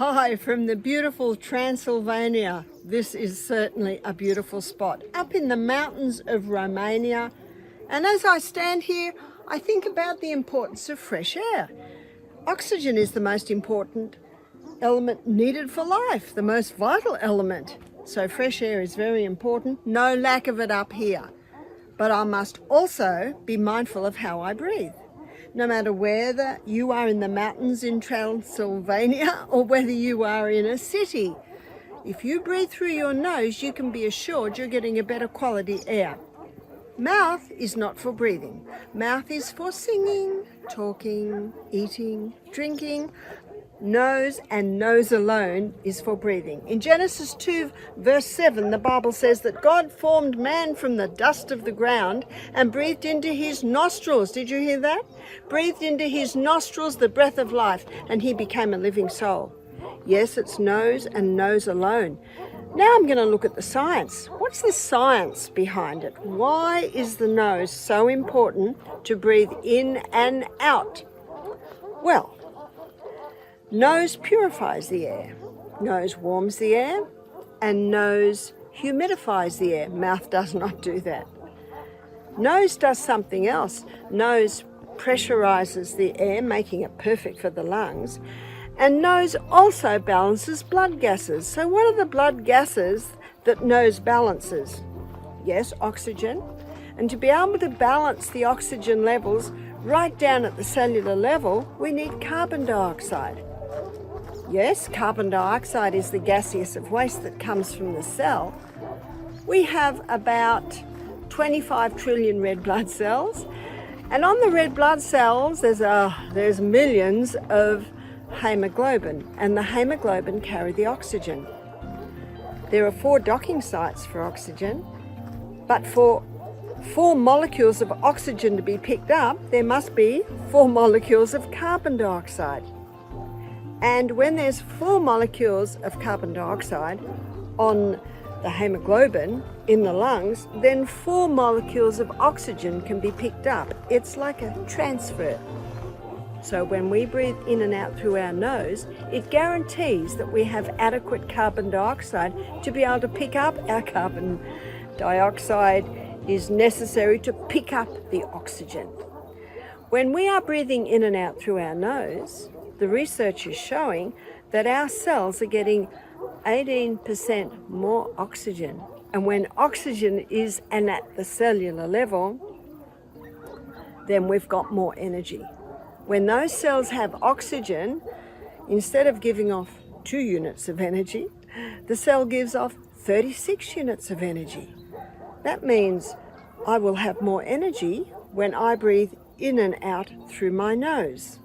Hi from the beautiful Transylvania. This is certainly a beautiful spot up in the mountains of Romania. And as I stand here, I think about the importance of fresh air. Oxygen is the most important element needed for life, the most vital element. So fresh air is very important. No lack of it up here. But I must also be mindful of how I breathe. No matter whether you are in the mountains in Transylvania or whether you are in a city, if you breathe through your nose, you can be assured you're getting a better quality air. Mouth is not for breathing. Mouth is for singing, talking, eating, drinking. Nose and nose alone is for breathing. In Genesis 2 verse 7, the Bible says that God formed man from the dust of the ground and breathed into his nostrils. Did you hear that? Breathed into his nostrils the breath of life, and he became a living soul. Yes, it's nose and nose alone. Now I'm going to look at the science. What's the science behind it? Why is the nose so important to breathe in and out? Well, nose purifies the air, nose warms the air, and nose humidifies the air. Mouth does not do that. Nose does something else. Nose pressurizes the air, making it perfect for the lungs. And nose also balances blood gases. So what are the blood gases that nose balances? Yes, oxygen. And to be able to balance the oxygen levels right down at the cellular level, we need carbon dioxide. Yes, carbon dioxide is the gaseous of waste that comes from the cell. We have about 25 trillion red blood cells, and on the red blood cells there's millions of hemoglobin, and the hemoglobin carry the oxygen. There are 4 docking sites for oxygen, but for 4 molecules of oxygen to be picked up, there must be 4 molecules of carbon dioxide. And when there's 4 molecules of carbon dioxide on the hemoglobin in the lungs, then 4 molecules of oxygen can be picked up. It's like a transfer. So when we breathe in and out through our nose, it guarantees that we have adequate carbon dioxide to be able to pick up our carbon dioxide is necessary to pick up the oxygen. When we are breathing in and out through our nose, the research is showing that our cells are getting 18% more oxygen. And when oxygen is at the cellular level, then we've got more energy. When those cells have oxygen, instead of giving off 2 units of energy, the cell gives off 36 units of energy. That means I will have more energy when I breathe in and out through my nose.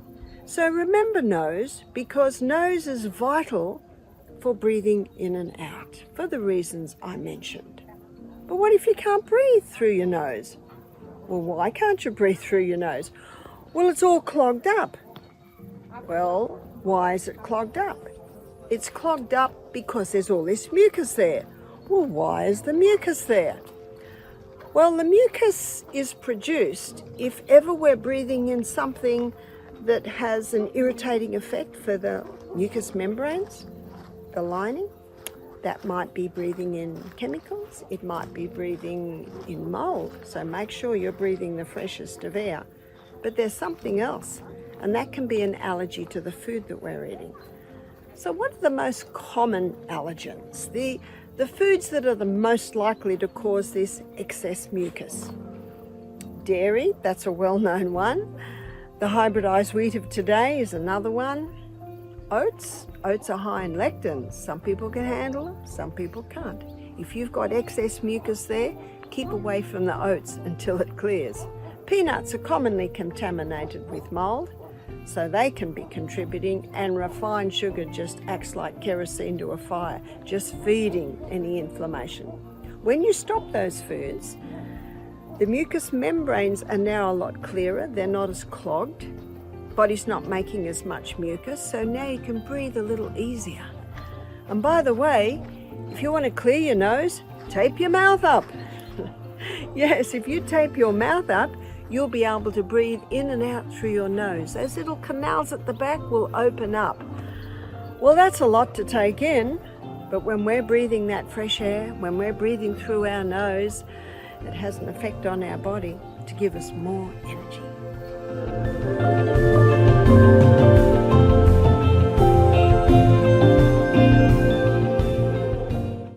So remember nose, because nose is vital for breathing in and out, for the reasons I mentioned. But what if you can't breathe through your nose? Well, why can't you breathe through your nose? Well, it's all clogged up. Well, why is it clogged up? It's clogged up because there's all this mucus there. Well, why is the mucus there? Well, the mucus is produced if ever we're breathing in something that has an irritating effect for the mucous membranes, the lining. That might be breathing in chemicals, it might be breathing in mold, so make sure you're breathing the freshest of air. But there's something else, and that can be an allergy to the food that we're eating. So what are the most common allergens? The foods that are the most likely to cause this excess mucus. Dairy, that's a well-known one. The hybridized wheat of today is another one. Oats are high in lectins. Some people can handle them, some people can't. If you've got excess mucus there, keep away from the oats until it clears. Peanuts are commonly contaminated with mold, so they can be contributing, and refined sugar just acts like kerosene to a fire, just feeding any inflammation. When you stop those foods, the mucous membranes are now a lot clearer, they're not as clogged, body's not making as much mucus, so now you can breathe a little easier. And by the way, if you want to clear your nose, tape your mouth up. Yes, if you tape your mouth up, you'll be able to breathe in and out through your nose. Those little canals at the back will open up. Well, that's a lot to take in, but when we're breathing that fresh air, when we're breathing through our nose, it has an effect on our body to give us more energy.